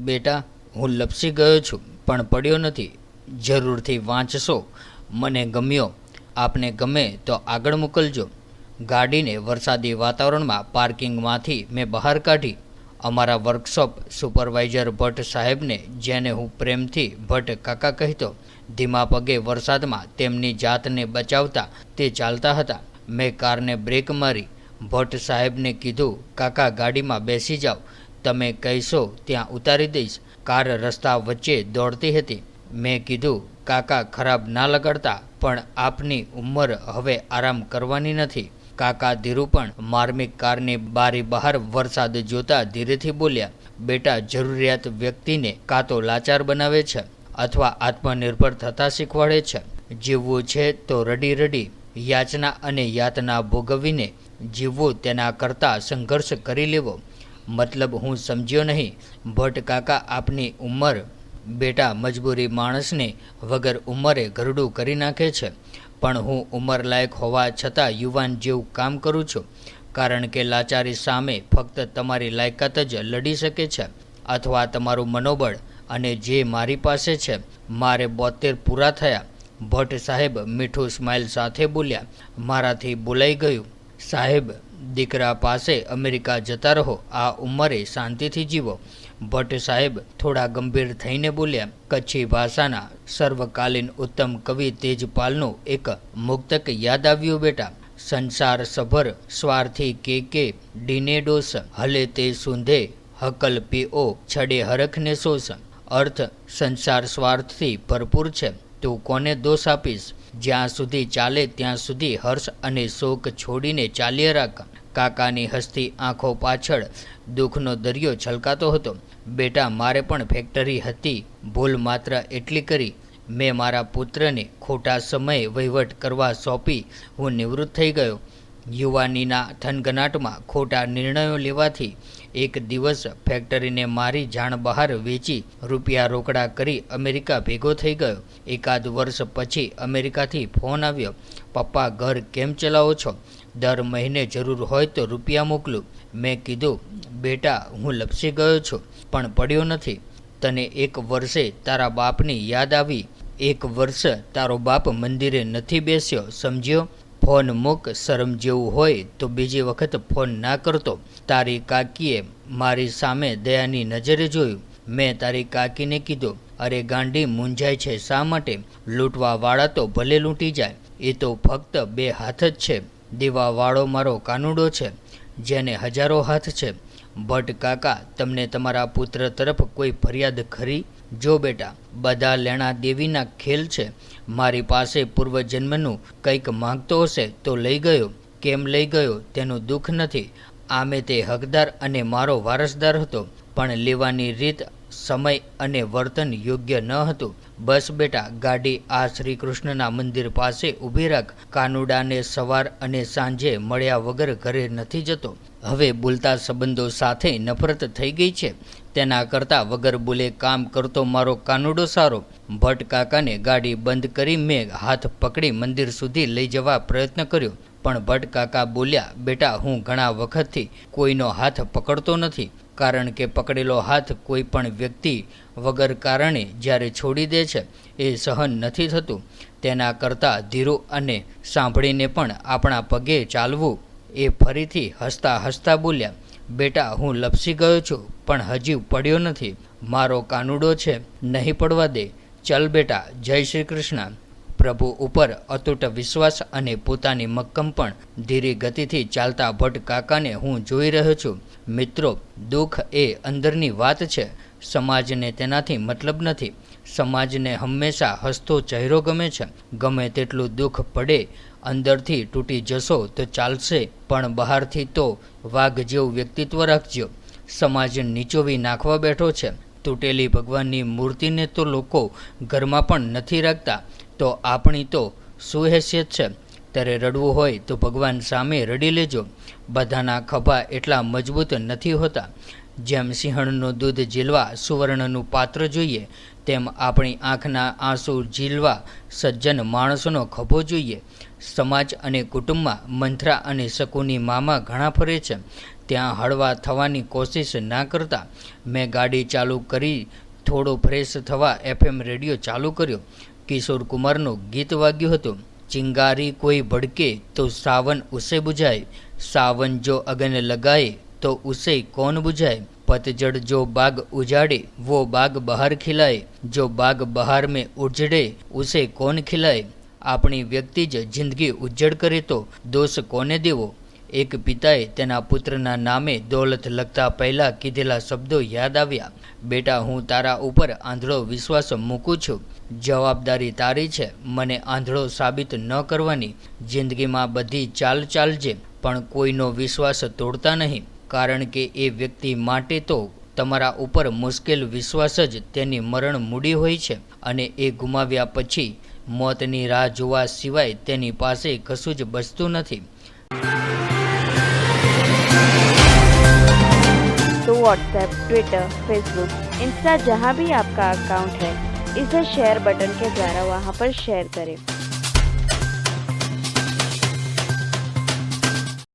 બેટા, હું લપસી ગયો છું પણ પડ્યો નથી. જરૂરથી વાંચશો. મને ગમ્યો. આપને ગમે તો આગળ મોકલજો. ગાડીને વરસાદી વાતાવરણમાં પાર્કિંગમાંથી મેં બહાર કાઢી. અમારા વર્કશોપ સુપરવાઇઝર ભટ્ટ સાહેબને, જેને હું પ્રેમથી ભટ્ટ કાકા કહેતો, ધીમા પગે વરસાદમાં તેમની જાતને બચાવતા તે ચાલતા હતા. મેં કારને બ્રેક મારી. ભટ્ટ સાહેબને કીધું, કાકા ગાડીમાં બેસી જાઓ, તમે કહેશો ત્યાં ઉતારી દઈશ. કાર રસ્તા વચ્ચે દોડતી હતી. મેં કીધું, કાકા ખરાબ ના લગાડતા, પણ આપની ઉંમર હવે આરામ કરવાની નથી. કાકા ધીરુ પણ માર્મિક કારની બારી બહાર વરસાદ જોતા ધીરેથી બોલ્યા, બેટા, જરૂરિયાત વ્યક્તિને કાં તો લાચાર બનાવે છે અથવા આત્મનિર્ભર થતા શીખવાડે છે. જીવવું છે તો રડી રડી યાચના અને યાતના ભોગવીને જીવવું, તેના કરતાં સંઘર્ષ કરી લેવો. મતલબ હું સમજ્યો નહીં. ભટ્ટ કાકા, આપની ઉંમર. બેટા, મજબૂરી માણસને વગર ઉંમરે ઘરડું કરી નાખે છે. પણ હું ઉંમરલાયક હોવા છતાં યુવાન જેવું કામ કરું છું, કારણ કે લાચારી સામે ફક્ત તમારી લાયકાત જ લડી શકે છે, અથવા તમારું મનોબળ. અને જે મારી પાસે છે. મારે 72 પૂરા થયા. ભટ્ટ સાહેબ મીઠું સ્માઇલ સાથે બોલ્યા. મારાથી બોલાઈ ગયું. સાહેબ, દીકરા પાસે અમેરિકા જતા રહો. આ ઉંમરે શાંતિથી જીવો. ભટ્ટ સાહેબ થોડા ગંભીર થઈને બોલ્યા. કચ્છી ભાષાના સર્વકાલીન ઉત્તમ કવિ તેજપાલનું એક મુક્તક યાદ આવ્યું. બેટા, સંસાર સભર સ્વાર્થી કે ડીને ડોસ, હલે તે સૂંધે હકલ પીઓ છડે હરખને સોસ. અર્થ, સંસાર સ્વાર્થથી ભરપૂર છે, તું કોને દોષ આપીશ? જ્યાં સુધી ચાલે ત્યાં સુધી હર્ષ અને શોક છોડીને ચાલ્યા રાખ. કાકાની હસતી આંખો પાછળ દુઃખનો દરિયો છલકાતો હતો. બેટા, મારે પણ ફેક્ટરી હતી. ભૂલ માત્ર એટલી કરી, મેં મારા પુત્રને ખોટા સમયે વહીવટ કરવા સોંપી હું નિવૃત્ત થઈ ગયો. યુવાનીના થનગનાટમાં ખોટા નિર્ણયો લેવાથી એક દિવસ ફેક્ટરીને મારી જાણ બહાર વેચી રૂપિયા રોકડા કરી અમેરિકા ભેગો થઈ ગયો. એકાદ વર્ષ પછી અમેરિકાથી ફોન આવ્યો, પપ્પા, ઘર કેમ ચલાવો છો? દર મહિને જરૂર હોય તો રૂપિયા મોકલું. મેં કીધું, બેટા, હું લપસી ગયો છું પણ પડ્યો નથી. તને એક વર્ષે તારા બાપની યાદ આવી. એક વર્ષ તારો બાપ મંદિરે નથી બેસ્યો, સમજ્યો? ફોન મૂક. શરમ જેવું હોય તો બીજી વખત ફોન ના કરતો. તારી કાકીએ મારી સામે દયાની નજરે જોયું. મેં તારી કાકીને કીધું, અરે ગાંડી, મૂંઝાય છે શા માટે? લૂંટવાવાળા તો ભલે લૂંટી જાય, એ તો ફક્ત 2 હાથ જ છે. દેવાવાળો મારો કાનુડો છે, જેને હજારો હાથ છે. ભટ્ટ કાકા, તમને તમારા પુત્ર તરફ કોઈ ફરિયાદ ખરી? જો બેટા, બધા લેણા દેવીના ખેલ છે. મારી પાસે પૂર્વજન્મનું કંઈક માંગતો હશે તો લઈ ગયો. કેમ લઈ ગયો તેનું દુઃખ નથી. આમે તે હકદાર અને મારો વારસદાર હતો, પણ લેવાની રીત, સમય અને વર્તન યોગ્ય ન હતું. બસ બેટા, ગાડી આ શ્રી કૃષ્ણના મંદિર પાસે ઊભી રાખ. કાનુડાને સવાર અને સાંજે મળ્યા વગર ઘરે નથી જતો. હવે બોલતા સંબંધો સાથે નફરત થઈ ગઈ છે. તેના કરતાં વગર બોલે કામ કરતો મારો કાનુડો સારો. ભટ્ટ કાકાને ગાડી બંધ કરી મેં હાથ પકડી મંદિર સુધી લઈ જવા પ્રયત્ન કર્યો, પણ ભટ્ટ કાકા બોલ્યા, બેટા, હું ઘણા વખતથી કોઈનો હાથ પકડતો નથી, કારણ કે પકડેલો હાથ કોઈ પણ વ્યક્તિ વગર કારણે જ્યારે છોડી દે છે એ સહન નથી થતું. તેના કરતાં ધીરું અને સાંભળીને પણ આપણા પગે ચાલવું. એ ફરીથી હસતા હસતા બોલ્યા, બેટા, હું લપસી ગયો છું પણ હજી પડ્યો નથી. મારો કાનુડો છે, નહીં પડવા દે. ચલ બેટા. જય શ્રી કૃષ્ણ. પ્રભુ ઉપર અતૂટ વિશ્વાસ અને પોતાની મક્કમ પણ ધીરી ગતિથી ચાલતા ભટ્ટ કાકાને હું જોઈ રહ્યો છું. મિત્રો, દુઃખ એ અંદરની વાત છે. સમાજને તેનાથી મતલબ નથી. સમાજને હંમેશા હસતો ચહેરો ગમે છે. ગમે તેટલું દુઃખ પડે, અંદરથી તૂટી જશો તો ચાલશે, પણ બહારથી તો વાઘ જેવું વ્યક્તિત્વ રાખજો. સમાજ નીચોવી નાખવા બેઠો છે. તૂટેલી ભગવાનની મૂર્તિને તો લોકો ઘરમાં પણ નથી રાખતા, તો આપણી તો શું હેસિયત છે? ત્યારે રડવું હોય તો ભગવાન સામે રડી લેજો. બધાના ખભા એટલા મજબૂત નથી હોતા. જેમ સિંહણનું દૂધ ઝીલવા સુવર્ણનું પાત્ર જોઈએ, તેમ આપણી આંખના આંસુ ઝીલવા સજ્જન માણસોનો ખભો જોઈએ. સમાજ અને કુટુંબમાં મંથરા અને શકુની મામા ઘણા ફરે છે. ત્યાં હળવા થવાની કોશિશ ના કરતા મેં ગાડી ચાલુ કરી થોડો ફ્રેશ થવા FM રેડિયો ચાલુ કર્યો. કિશોર કુમારનું ગીત વાગ્યું હતું. ચિંગારી કોઈ ભડકે તો સાવન ઉસે બુझाए, सावन जो अगन लगाए तो उसे कौन बुझाए, पतझड़ जो बाग उजाड़े वो बाग बहार खिलाए, जो बाग बहार में उजड़े उसे कौन खिलाए. આપણી વ્યક્તિ જ જિંદગી ઉજ્જડ કરે તો દોષ કોને દેવો. એક પિતાએ તેના પુત્રના નામે દોલત લખતા પહેલાં કીધેલા શબ્દો યાદ આવ્યા. બેટા, હું તારા ઉપર આંધળો વિશ્વાસ મૂકું છું. જવાબદારી તારી છે મને આંધળો સાબિત ન કરવાની. જિંદગીમાં બધી ચાલજે, પણ કોઈનો વિશ્વાસ તોડતા નહીં, કારણ કે એ વ્યક્તિ માટે તો તમારા ઉપર મુશ્કેલ વિશ્વાસ જ તેની મરણ મૂડી હોય છે, અને એ ગુમાવ્યા પછી મોતની રાહ જોવા સિવાય તેની પાસે કશું જ બચતું નથી. तो व्हाट्सएप, ट्विटर, फेसबुक, इंस्टा जहाँ भी आपका अकाउंट है, इसे शेयर बटन के द्वारा वहाँ पर शेयर करें.